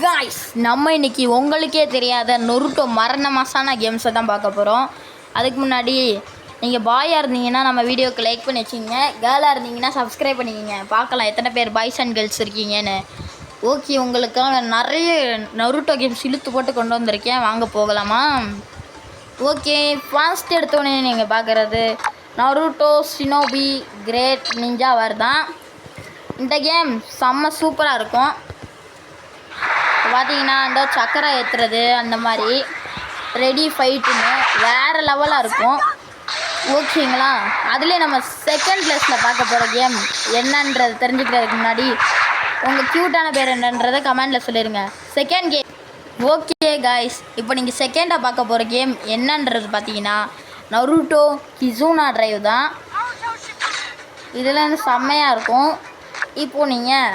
Guys, நம்ம இன்னைக்கு உங்களுக்கே தெரியாத நொருட்டோ மரண மாசான கேம்ஸை தான் பார்க்க போகிறோம். அதுக்கு முன்னாடி நீங்கள் பாயாக இருந்தீங்கன்னா நம்ம வீடியோக்கு லைக் பண்ணி வச்சுக்கோங்க. கேர்ளாக இருந்தீங்கன்னா சப்ஸ்கிரைப் பண்ணிக்கோங்க. பார்க்கலாம் எத்தனை பேர் பாய்ஸ் அண்ட் கேர்ள்ஸ் இருக்கீங்கன்னு. ஓகே, உங்களுக்காக நிறைய நொருட்டோ கேம்ஸ் இழுத்து போட்டு கொண்டு வந்திருக்கேன். வாங்க போகலாமா? ஓகே, ஃபர்ஸ்ட் எடுத்தோடனே நீங்கள் பார்க்குறது நருட்டோ ஷினோபி கிரேட் நிஞ்சா வார் தான். இந்த கேம் செம்ம சூப்பராக இருக்கும். பார்த்தீங்கன்னா இந்த சக்கரை ஏற்றுறது அந்த மாதிரி ரெடி ஃபைட்டுன்னு வேறு லெவலாக இருக்கும். ஓகேங்களா? அதுலேயே நம்ம செகண்ட் பிளேஸில் பார்க்க போகிற கேம் என்னன்றது தெரிஞ்சுக்கிறதுக்கு முன்னாடி உங்கள் க்யூட்டான பேர் என்னன்றதை கமெண்டில் சொல்லிடுங்க. Second game. ஓகே காய்ஸ், இப்போ நீங்கள் செகண்டாக பார்க்க போகிற கேம் என்னன்றது பார்த்தீங்கன்னா நருட்டோ கிசுனா டிரைவ் தான். இதில் வந்து செம்மையாக இருக்கும். இப்போது நீங்கள்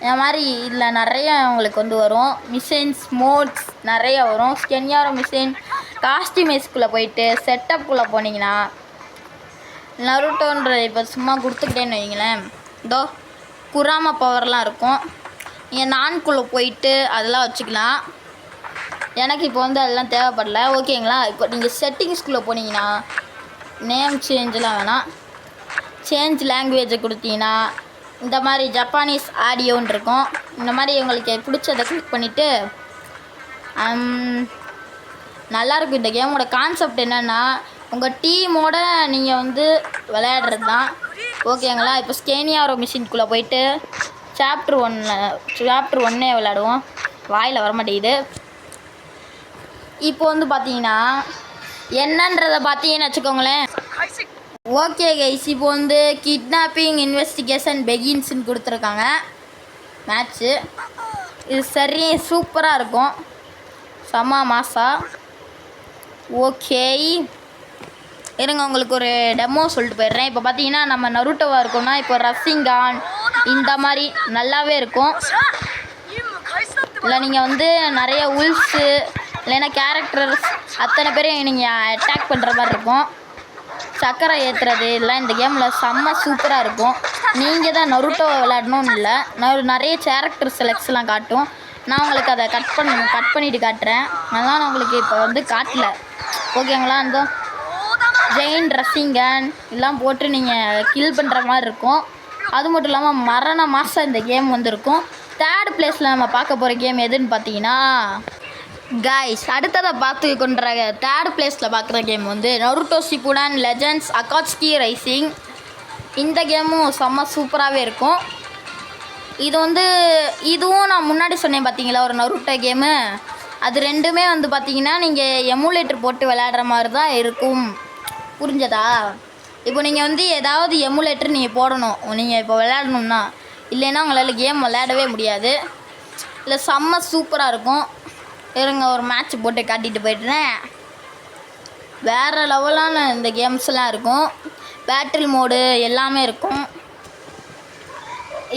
இந்த மாதிரி இதில் நிறைய உங்களுக்கு வந்து வரும் மிஷின்ஸ் மோட்ஸ் நிறைய வரும். ஸ்கென்யாரோ மிஷின் காஸ்டியூமேஸ்குள்ளே போயிட்டு செட்டப்புக்குள்ளே போனீங்கன்னா நருட்டோன்ற இப்போ சும்மா கொடுத்துக்கிட்டேன்னு வைங்களேன், இதோ குராமா பவர்லாம் இருக்கும். நீங்கள் நான்குள்ளே போயிட்டு அதெல்லாம் வச்சுக்கலாம். எனக்கு இப்போ வந்து அதெல்லாம் தேவைப்படல. ஓகேங்களா? இப்போ நீங்கள் செட்டிங்ஸ்குள்ளே போனீங்கன்னா நேம் சேஞ்செலாம் வேணாம், சேஞ்ச் லாங்குவேஜை கொடுத்தீங்கன்னா இந்த மாதிரி ஜப்பானீஸ் ஆடியோன்னு இருக்கும். இந்த மாதிரி உங்களுக்கு பிடிச்சதை கிளிக் பண்ணிவிட்டு நல்லாயிருக்கும். இந்த கேமோட கான்செப்ட் என்னென்னா உங்கள் டீமோட நீங்கள் வந்து விளையாடுறது தான். ஓகேங்களா? இப்போ ஸ்கேனியாரோ மிஷின்குள்ளே போயிட்டு சாப்டர் 1 விளையாடுவோம். வாயில் வரமாட்டேங்குது. இப்போ வந்து பார்த்தீங்கன்னா என்னன்றதை பார்த்தீங்கன்னு வச்சுக்கோங்களேன். ஓகே கைஸ், இப்போ வந்து கிட்னாப்பிங் இன்வெஸ்டிகேஷன் பெகின்ஸ்ன்னு கொடுத்துருக்காங்க மேட்ச்சு. இது சரி சூப்பராக இருக்கும், செம்ம மாசா. ஓகே இருங்க, உங்களுக்கு ஒரு டெமோ சொல்லிட்டு போயிடுறேன். இப்போ பார்த்தீங்கன்னா நம்ம நருட்டோவாக இருக்கோம்னா இப்போ ரசிங்கான் இந்த மாதிரி நல்லாவே இருக்கும். இல்லை நீங்கள் வந்து நிறைய உல்ஸு இல்லைன்னா கேரக்டர்ஸ் அத்தனை பேரையும் நீங்கள் அட்டாக் பண்ணுற மாதிரி இருக்கும். சக்கரை ஏற்றுறது இதெல்லாம் இந்த கேமில் செம்ம சூப்பராக இருக்கும். நீங்கள் தான் நருட்டோவை விளையாடணும்னு இல்லை, நான் நிறைய கேரக்டர் செலக்ட்ஸ்லாம் காட்டும். நான் உங்களுக்கு அதை கட் பண்ணிவிட்டு காட்டுறேன். அதெல்லாம் நான் உங்களுக்கு இப்போ வந்து காட்டல. ஓகேங்களா? அந்த ஜெயின் ரசிங்கன் எல்லாம் போட்டு நீங்கள் கில் பண்ணுற மாதிரி இருக்கும். அது மட்டும் இல்லாமல் மரண மாதம் இந்த கேம் வந்துருக்கும். தேர்ட் பிளேஸில் நம்ம பார்க்க போகிற கேம் எதுன்னு பார்த்தீங்கன்னா காய்ஸ், அடுத்ததை பார்த்து கொண்ட தேர்ட் பிளேஸில் பார்க்குற கேம் வந்து Naruto Shippuden legends Akatsuki rising. இந்த கேமும் செம்ம சூப்பராகவே இருக்கும். இது வந்து இதுவும் நான் முன்னாடி சொன்னேன் பார்த்தீங்களா ஒரு நருட்டோ கேமு, அது ரெண்டுமே வந்து பார்த்தீங்கன்னா நீங்கள் எமுலேட்டர் போட்டு விளையாடுற மாதிரி தான் இருக்கும். புரிஞ்சதா? இப்போ நீங்கள் வந்து ஏதாவது எமுலேட்டர் நீங்கள் போடணும் நீங்கள் இப்போ விளையாடணும்னா, இல்லைன்னா உங்களால் கேம் விளையாடவே முடியாது. இல்லை செம்ம சூப்பராக இருக்கும். இருங்க ஒரு மேட்ச் போட்டு காட்டிட்டு போய்ட்டுறேன். வேறு லெவலான இந்த கேம்ஸ்லாம் இருக்கும். பேட்டில் மோடு எல்லாமே இருக்கும்.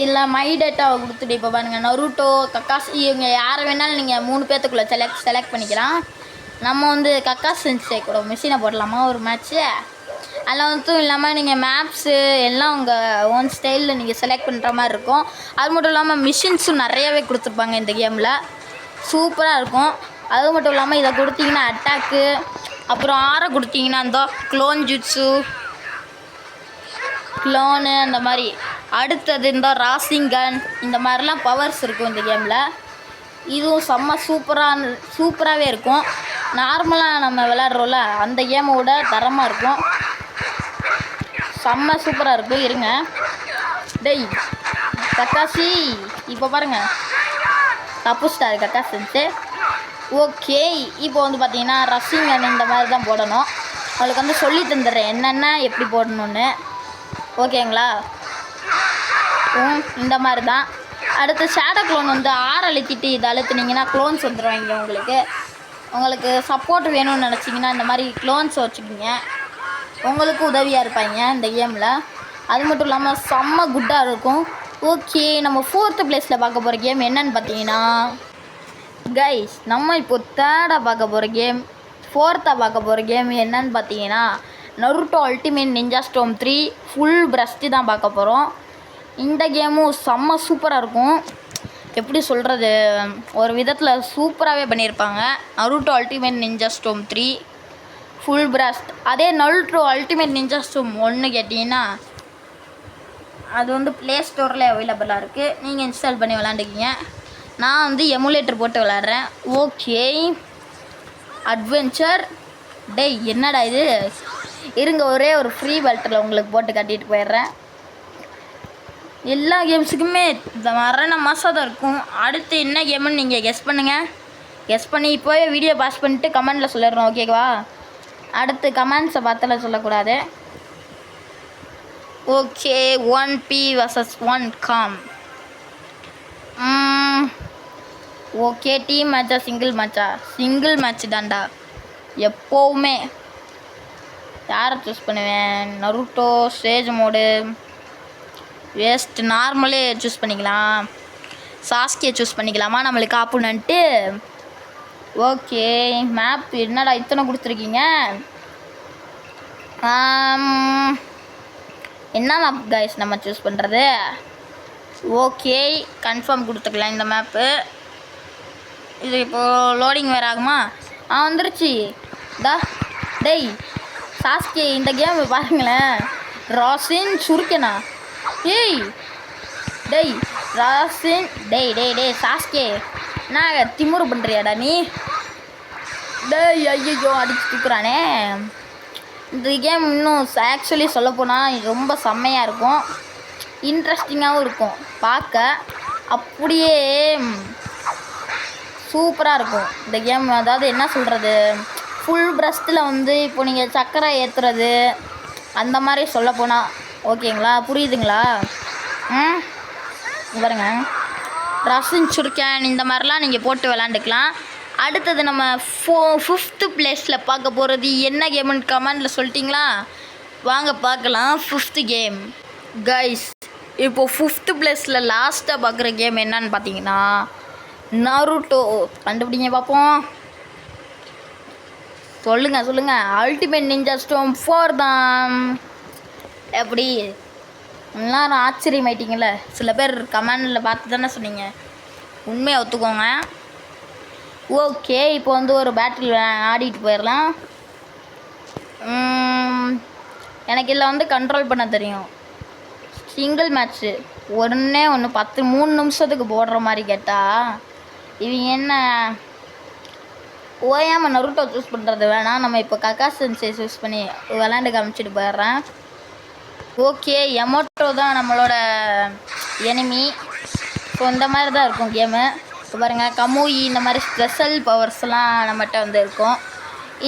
இல்லை மை டேட்டாவை கொடுத்துட்டு இப்போ பாருங்கள் நருட்டோ கக்காசி இவங்க யாரை வேணாலும் நீங்கள் 3 பேர்த்துக்குள்ளே செலக்ட் பண்ணிக்கலாம். நம்ம வந்து கக்காசி சென்சே கூட மிஷினை போடலாமா ஒரு மேட்ச்சு. அதில் மட்டும் இல்லாமல் நீங்கள் மேப்ஸு எல்லாம் உங்கள் ஓன் ஸ்டைலில் நீங்கள் செலக்ட் பண்ணுற மாதிரி இருக்கும். அது மட்டும் இல்லாமல் மிஷின்ஸும் நிறையாவே கொடுத்துருப்பாங்க இந்த கேமில், சூப்பராக இருக்கும். அது மட்டும் இல்லாமல் இதை கொடுத்தீங்கன்னா அட்டாக்கு, அப்புறம் 6 கொடுத்தீங்கன்னா அந்த க்ளோன் ஜுட்ஸு க்ளோனு அந்த மாதிரி, அடுத்தது இந்த ராசிங்கன் இந்த மாதிரிலாம் பவர்ஸ் இருக்கும் இந்த கேமில். இதுவும் செம்ம சூப்பராகவே இருக்கும். நார்மலாக நம்ம விளையாடுறோம்ல அந்த கேமோட தரமாக இருக்கும், செம்ம சூப்பராக இருக்கும். இருங்க டேய் கக்காசி, இப்போ பாருங்கள் தப்பு ஸ்டார் கக்கா செஞ்சு. ஓகே, இப்போ வந்து பார்த்தீங்கன்னா ரசிங்கன் இந்த மாதிரி தான் போடணும். உங்களுக்கு வந்து சொல்லி தந்துடுறேன் என்னென்ன எப்படி போடணுன்னு. ஓகேங்களா? இந்த மாதிரி தான். அடுத்து ஷேடோ க்ளோன் வந்து 6 அழுத்திட்டு இதை அழுத்துனீங்கன்னா க்ளோன்ஸ் வந்துடுவாங்க. உங்களுக்கு சப்போர்ட் வேணும்னு நினச்சிங்கன்னா இந்த மாதிரி க்ளோன்ஸ் வச்சுக்கிங்க, உங்களுக்கு உதவியாக இருப்பாங்க இந்த கேமில். அது மட்டும் இல்லாமல் செம்ம குட்டாக இருக்கும். ஓகே, நம்ம 4th பிளேஸில் பார்க்க போகிற கேம் என்னன்னு பார்த்தீங்கன்னா கைஸ், நம்ம இப்போ 3rd பார்க்க போகிற கேம் 4th பார்க்க போகிற கேம் என்னன்னு பார்த்தீங்கன்னா Naruto ultimate ninja storm 3 full first தான் பார்க்க போகிறோம். இந்த கேமும் செம்ம சூப்பராக இருக்கும். எப்படி சொல்கிறது, ஒரு விதத்தில் சூப்பராகவே பண்ணியிருப்பாங்க. Naruto ultimate ninja storm 3 full breast. அதே நருட்டோ அல்டிமேட் நிஞ்சா ஸ்டோம் 1 கேட்டிங்கன்னா அது வந்து ப்ளே ஸ்டோரில் அவைலபிளாக இருக்குது. நீங்கள் இன்ஸ்டால் பண்ணி விளாண்டுக்கிங்க. நான் வந்து எமுலேட்டர் போட்டு விளாட்றேன். Okay, adventure. டேய் என்னடா இது, இருங்க ஒரே ஒரு ஃப்ரீ பெல்ட்டில் உங்களுக்கு போட்டு கட்டிட்டு போயிடுறேன். எல்லா கேம்ஸுக்குமே இந்த மரண மாதம் தான் இருக்கும். அடுத்து என்ன கேமுன்னு நீங்கள் கெஸ் பண்ணுங்கள். கெஸ் பண்ணி இப்போவே வீடியோ பாஸ் பண்ணிட்டு கமெண்டில் சொல்லிடுறோம், ஓகேவா? அடுத்து கமெண்ட்ஸை பார்த்தால சொல்லக்கூடாது. Okay, 1P vs 1 com. Okay, team மேட்சா சிங்கிள் மேட்சா? சிங்கிள் மேட்ச் தான்டா எப்போவுமே. யாரை சூஸ் பண்ணுவேன்? நருட்டோ, ஸ்டேஜ் மோடு, வேஸ்ட், நார்மலே சூஸ் பண்ணிக்கலாம். சாஸ்கியை சூஸ் பண்ணிக்கலாமா நம்மளுக்கு ஆப்புனன்ட்டு? ஓகே, மேப் என்னடா இத்தனை கொடுத்துருக்கீங்க? என்ன மேப் கைஸ் நம்ம சூஸ் பண்ணுறது? ஓகே, கன்ஃபார்ம் கொடுத்துக்கலாம் இந்த மேப்பு. இது இப்போது லோடிங் வேறு ஆகுமா? வந்துருச்சு. டேய் சாஸ்கே, இந்த கேம் பாருங்களேன். ராசின் சுருக்கனா? ஏய் டேய் ராசின், டேய் சாஸ்கே, நான் திமுரு பண்ணுறியாடா நீ? டேய் ஐயோ அடிச்சு தூக்குறானே. இந்த கேம் இன்னும் ஆக்சுவலி சொல்லப்போனால் ரொம்ப செம்மையாக இருக்கும், இன்ட்ரெஸ்டிங்காகவும் இருக்கும் பார்க்க. அப்படியே சூப்பராக இருக்கும் இந்த கேம். அதாவது என்ன சொல்கிறது, ஃபுல் பிரஸ்ட்டில் வந்து இப்போ நீங்கள் சக்கரை ஏற்றுறது அந்த மாதிரி சொல்லப்போனால், ஓகேங்களா? புரியுதுங்களா? பாருங்க, ரசன் சுருக்கன் இந்த மாதிரிலாம் நீங்கள் போட்டு விளாண்டுக்கலாம். அடுத்தது நம்ம 5th பிளேஸில் பார்க்க போகிறது என்ன கேமுன்னு கமெண்டில் சொல்லிட்டிங்களா? வாங்க பார்க்கலாம் 5th கேம். கைஸ், இப்போது 5th பிளேஸில் லாஸ்ட்டாக பார்க்குற கேம் என்னன்னு பார்த்தீங்கன்னா நருட்டோ. கண்டுபிடிங்க பார்ப்போம். சொல்லுங்கள். அல்டிமேட் நிஞ்சா ஸ்டோம் 4 தான். எப்படி எல்லாரும் ஆச்சரியமாயிட்டீங்களே? சில பேர் கமெண்டில் பார்த்து தானே சொன்னீங்க, உண்மையை ஒத்துக்கோங்க. ஓகே, இப்போ வந்து ஒரு பேட்டில் ஆடிட்டு போயிடலாம். எனக்கு இதில் வந்து கண்ட்ரோல் பண்ண தெரியும். சிங்கிள் மேட்ச்சு ஒன்று 3 நிமிஷத்துக்கு போடுற மாதிரி கேட்டால் இவங்க என்ன ஓயாமல் நருட்டோ சூஸ் பண்ணுறது வேணாம். நம்ம இப்போ கக்காசன்ஸை சூஸ் பண்ணி விளாண்டு காமிச்சிட்டு போயிடுறேன். ஓகே, எமோட்டோ தான் நம்மளோட எனிமி. ஸோ இந்த மாதிரி தான் இருக்கும் கேமு. இப்போ பாருங்கள், கமூயி இந்த மாதிரி ஸ்பெஷல் பவர்ஸ்லாம் நம்மகிட்ட வந்து இருக்கும்.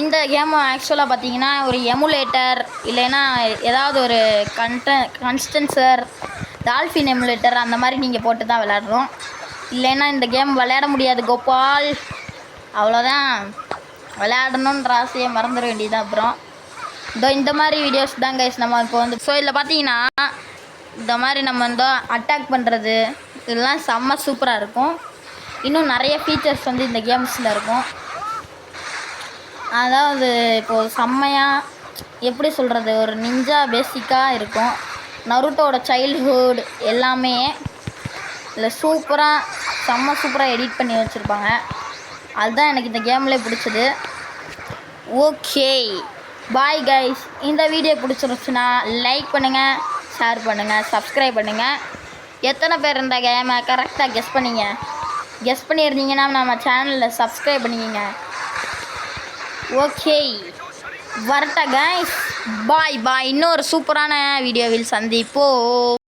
இந்த கேமு ஆக்சுவலாக பார்த்தீங்கன்னா ஒரு எமுலேட்டர் இல்லைன்னா ஏதாவது ஒரு கன்ஸ்டன்சர், டால்ஃபின் எமுலேட்டர் அந்த மாதிரி நீங்கள் போட்டு தான் விளையாடுறோம். இல்லைன்னா இந்த கேம் விளையாட முடியாது கோபால். அவ்வளோதான், விளையாடணுன்ற ஆசையை மறந்துட வேண்டியதான். அப்புறம் இந்த மாதிரி வீடியோஸ் தான் கைஸ் நம்ம இப்போ வந்து. ஸோ இதில் பார்த்தீங்கன்னா இந்த மாதிரி நம்ம வந்து அட்டாக் பண்ணுறது இதெல்லாம் செம்ம சூப்பராக இருக்கும். இன்னும் நிறைய ஃபீச்சர்ஸ் வந்து இந்த கேம்ஸில் இருக்கும். அதாவது இப்போது செம்மையாக எப்படி சொல்கிறது, ஒரு நிஞ்சா பேசிக்காக இருக்கும். நருட்டோட சைல்ட்ஹுட் எல்லாமே இல்லை சூப்பராக சூப்பராக எடிட் பண்ணி வச்சுருப்பாங்க. அதுதான் எனக்கு இந்த கேம்லேயே பிடிச்சது. Okay, bye guys. இந்த வீடியோ பிடிச்சிருச்சுன்னா லைக் பண்ணுங்கள், ஷேர் பண்ணுங்கள், சப்ஸ்கிரைப் பண்ணுங்கள். எத்தனை பேர் இந்த கேமை கரெக்டாக கெஸ் பண்ணியிருந்தீங்கன்னா நம்ம சேனலில் சப்ஸ்கிரைப் பண்ணிக்கிங்க. ஓகே, வரட்டா கைஸ். பாய். இன்னொரு சூப்பரான வீடியோவில் சந்திப்போம்.